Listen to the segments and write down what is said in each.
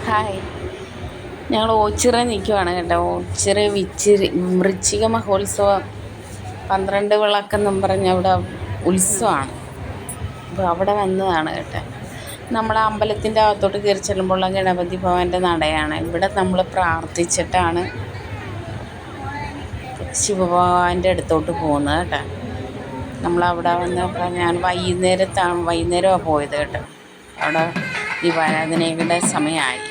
Hi, ഞങ്ങൾ ഓച്ചിറ നിൽക്കുവാണ് കേട്ടോ. ഓച്ചിറ വൃശ്ചിക മഹോത്സവം 12 വിളക്കെന്നും പറഞ്ഞ് അവിടെ ഉത്സവമാണ്. അപ്പോൾ അവിടെ വന്നതാണ് കേട്ടോ. നമ്മളെ അമ്പലത്തിൻ്റെ അകത്തോട്ട് കയറി ചെല്ലുമ്പോൾ ഗണപതി ഭവൻ്റെ നടയാണ്. ഇവിടെ നമ്മൾ പ്രാർത്ഥിച്ചിട്ടാണ് ശിവഭഗവാന്റെ അടുത്തോട്ട് പോകുന്നത് കേട്ടോ. നമ്മളവിടെ വന്ന് ഞാൻ വൈകുന്നേരമാണ് പോയത് കേട്ടോ. അവിടെ ദീപാരാധനയുടെ സമയമായി.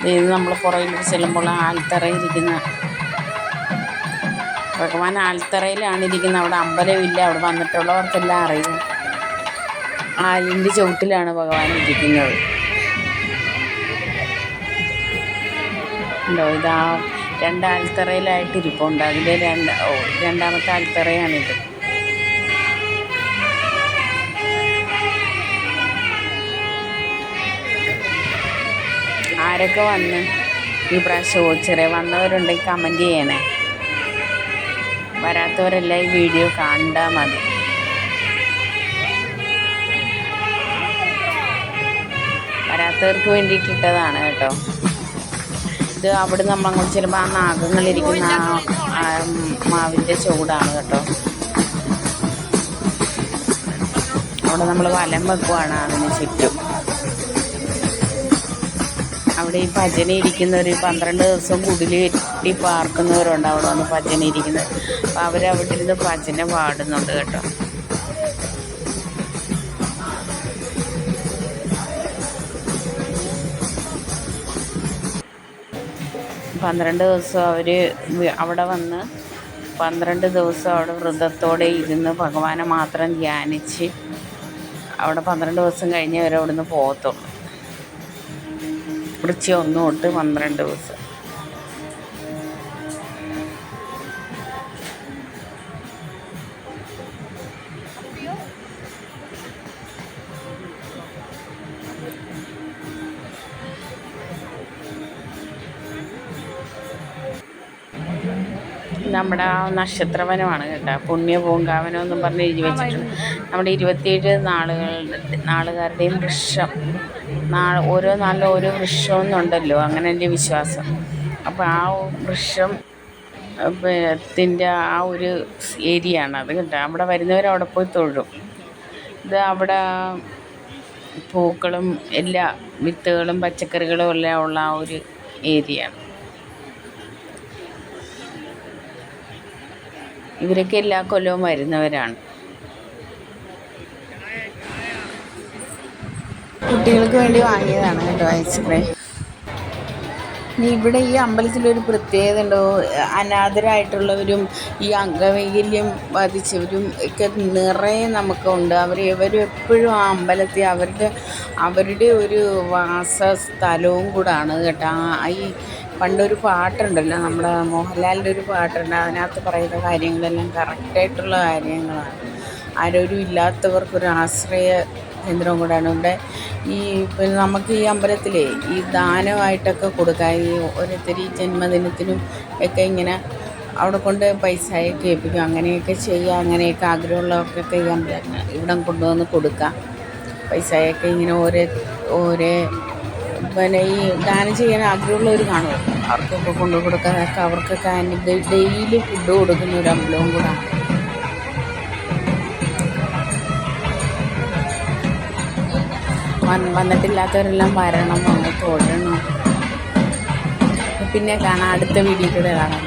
ഇത് നമ്മൾ പുറകിൽ ചെല്ലുമ്പോൾ ആൽത്തറയിരിക്കുന്ന ഭഗവാൻ ആൽത്തറയിലാണ് ഇരിക്കുന്നത്. അവിടെ അമ്പലമില്ല. അവിടെ വന്നിട്ടുള്ളവർക്കെല്ലാം അറിയാം. ആലിൻ്റെ ചുവട്ടിലാണ് ഭഗവാൻ ഇരിക്കുന്നത്. ഉണ്ടോ? ഇതാ 2 ആൽത്തറയിലായിട്ട് ഇരിപ്പുണ്ട്. അതിൽ രണ്ടാമത്തെ ആൽത്തറയാണിത്. ആരൊക്കെ വന്ന് ഈ പ്രാവശ്യം ഓച്ചിറ വന്നവരുണ്ടെങ്കിൽ കമൻറ്റ് ചെയ്യണേ. വരാത്തവരെല്ലാം ഈ വീഡിയോ കണ്ടാൽ മതി. വരാത്തവർക്ക് വേണ്ടിയിട്ടിട്ടതാണ് കേട്ടോ. ഇത് അവിടെ നമ്മളങ്ങോട്ട് ചെല്ലുമ്പോൾ ആ നാഗങ്ങളിരിക്കുന്ന മാവിൻ്റെ ചൂടാണ് കേട്ടോ. അവിടെ നമ്മൾ വലം വെക്കുവാണ് അതിന് ചുറ്റും. അവിടെ ഈ ഭജന ഇരിക്കുന്നവർ 12 ദിവസം കുടിൽ കെട്ടി പാർക്കുന്നവരുണ്ട്. അവിടെ വന്ന് ഭജന ഇരിക്കുന്നത്. അപ്പോൾ അവരവിടെ ഇരുന്ന് ഭജന പാടുന്നുണ്ട് കേട്ടോ. ദിവസം അവർ അവിടെ വന്ന് 12 ദിവസം അവിടെ വ്രതത്തോടെ ഇരുന്ന് ഭഗവാനെ മാത്രം ധ്യാനിച്ച് അവിടെ 12 ദിവസം കഴിഞ്ഞ് അവർ അവിടെ നിന്ന് പോകത്തുള്ളൂ. വൃശ്ചികം 1 തൊട്ട് 12 ദിവസം. നമ്മുടെ ആ നക്ഷത്രവനമാണ് കേട്ടോ. പുണ്യ പൂങ്കാവനം എന്നും പറഞ്ഞ് എഴുതി വെച്ചിട്ടുണ്ട്. നമ്മുടെ 27 നാളുകാരുടെയും വൃക്ഷം, ഓരോ നാളിലും ഓരോ വൃക്ഷമെന്നുണ്ടല്ലോ, അങ്ങനെ എൻ്റെ വിശ്വാസം. അപ്പോൾ ആ വൃക്ഷം ത്തിൻ്റെ ആ ഒരു ഏരിയ ആണ് അത് കേട്ടോ. അവിടെ വരുന്നവർ അവിടെ പോയി തൊഴും. ഇത് അവിടെ പൂക്കളും എല്ലാ വിത്തുകളും പച്ചക്കറികളും എല്ലാം ഉള്ള ആ ഒരു ഏരിയ ആണ്. ഇവരൊക്കെ എല്ലാ കൊല്ലവും വരുന്നവരാണ്. കുട്ടികൾക്ക് വേണ്ടി വാങ്ങിയതാണ് കേട്ടോ ഐസ്ക്രീം. ഇവിടെ ഈ അമ്പലത്തിലൊരു പ്രത്യേകത ഉണ്ടോ, അനാഥരായിട്ടുള്ളവരും ഈ അംഗവൈകല്യം ബാധിച്ചവരും ഒക്കെ നിറയെ നമുക്കുണ്ട്. ഇവരും എപ്പോഴും ആ അമ്പലത്തിൽ അവരുടെ ഒരു വാസസ്ഥലവും കൂടാണ് കേട്ടോ. ഈ പണ്ടൊരു പാട്ടുണ്ടല്ലോ, നമ്മുടെ മോഹൻലാലിൻ്റെ ഒരു പാട്ടുണ്ട്. അതിനകത്ത് പറയുന്ന കാര്യങ്ങളെല്ലാം കറക്റ്റായിട്ടുള്ള കാര്യങ്ങളാണ്. ആരോരും ഇല്ലാത്തവർക്കൊരു ആശ്രയ കേന്ദ്രവും കൂടെയാണ് ഇവിടെ. പിന്നെ നമുക്ക് ഈ അമ്പലത്തിലെ ഈ ദാനമായിട്ടൊക്കെ കൊടുക്കാം. ഈ ഓരോരുത്തർ ഈ ജന്മദിനത്തിനും ഒക്കെ ഇങ്ങനെ അവിടെ കൊണ്ട് പൈസയൊക്കെ ഏൽപ്പിക്കും. അങ്ങനെയൊക്കെ ചെയ്യുക. അങ്ങനെയൊക്കെ ആഗ്രഹമുള്ളവർക്കൊക്കെ ഈ ഇവിടം കൊണ്ടുവന്ന് കൊടുക്കാം. പൈസയൊക്കെ ഇങ്ങനെ ഓരോ പിന്നെ ഈ ദാനം ചെയ്യാൻ ആഗ്രഹമുള്ളവർ കാണുമല്ലോ, അവർക്കൊക്കെ കൊണ്ടു കൊടുക്കാതൊക്കെ അവർക്കൊക്കെ ഡെയിലി ഫുഡ് കൊടുക്കുന്ന ഒരു അമ്പലവും കൂടാണ്. വന്നിട്ടില്ലാത്തവരെല്ലാം വരണം, വന്ന് തൊഴണം. പിന്നെ കാണാം, അടുത്ത വീഡിയോയിലൂടെ കാണാം.